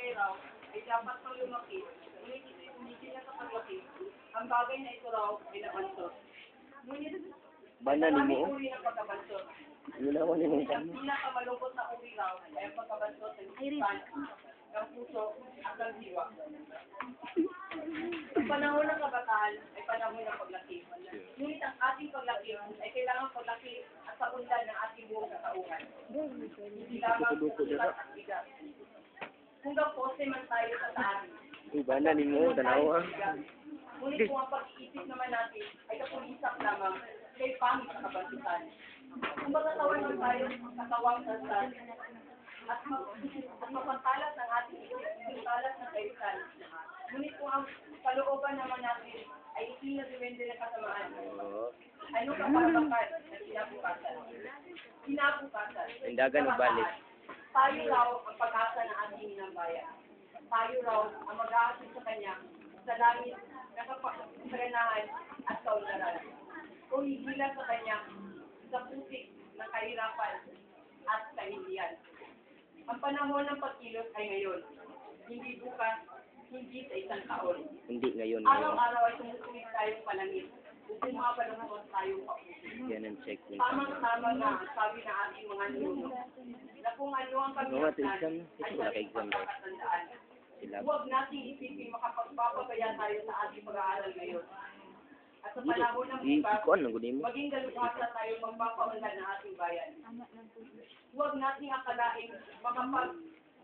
bagay raw ay dapat pang lumaki, hindi sila sa paglaki, ang bagay na ito raw ay nabansot. Ngunit, Banda ni maraming mo. uri ng pagkabansot. Ginawa ni mo. Ang pinakamalungkot na uri raw ay ang pagkabansot ng isipan, ng puso, at ng diwa. Ang panahon ng kabataan ay panahon ng paglaki. Ngunit ang ating paglaki ay kailangan paglaki at sa undan ng ating buong katauhan. Hindi lamang sulat at bigat. Kung gapose man tayo sa taas, Banda ni mo. Tanawa. ngunit kung ang pag-iisip naman natin ay kapulisak lamang kay pangit sa kabantutan. Kung magkatawan man tayo sa katawang dasal at mapantalas ng ating isip, yung talas ng kairisan. Ngunit kung ang kalooban naman natin ay isinasuwende ng kasamaan, ano kapatakan ng kinabukasan? Kinabukasan. Tindagan o balik. Tayo raw ang pag-asa ng ating inambayan. Tayo raw ang mag-aasin sa kanya sa langit na kapaganahan at kaunlaran. Kung hindi lang sa kanya sa putik ng kahirapan at kahindihan. Ang panahon ng pagkilos ay ngayon. Hindi bukas, hindi sa isang taon. Hindi ngayon. Araw-araw ay tumutuwid tayong palangit. Upang mga panahon tayong papusin. Yan ang check ni. Tamang-tama na ang sabi ng ating mga ninuno. Na kung ano ang Mga kamitan exam. ay Wala ka exam. pagkakatandaan. Sila. Huwag natin isipin makapagpapagaya tayo sa ating pag-aaral ngayon. At sa panahon ng bukas, Ikuan lang gudi mo. maging galukasa tayo magpapaunlad ng ating bayan. Huwag nating akalaing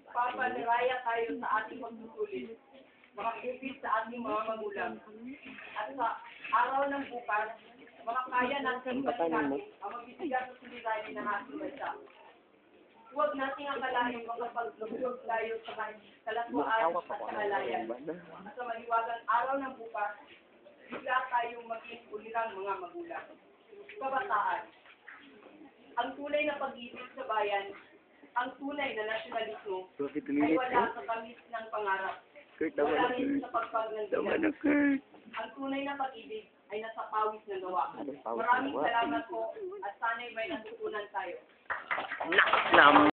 makapagpapanaraya tayo sa ating pagsusulit, makakupit sa ating mga magulang. At sa araw ng bukas, makakaya natin Ang patanin mo. ang magbibigay sa suliranin ng ating bansa. Huwag nating akalaing makapaglusog tayo sa kalatwaan at kahalayan. At sa maliwagang araw ng bukas, bigla tayong maging ulirang mga magulang. Kabataan. Ang tunay na pag-ibig sa bayan, ang tunay na nasyonalismo, Bakit ay tumilit wala ka? sa tamis ng pangarap. Kurt, tama Wala na rin Kurt. sa pagpag ng Tama bigat. na Kurt. Ang tunay na pag-ibig ay nasa pawis ng gawa. Anong pawis ng Maraming gawa? salamat po at sana'y may natutunan tayo. Nam.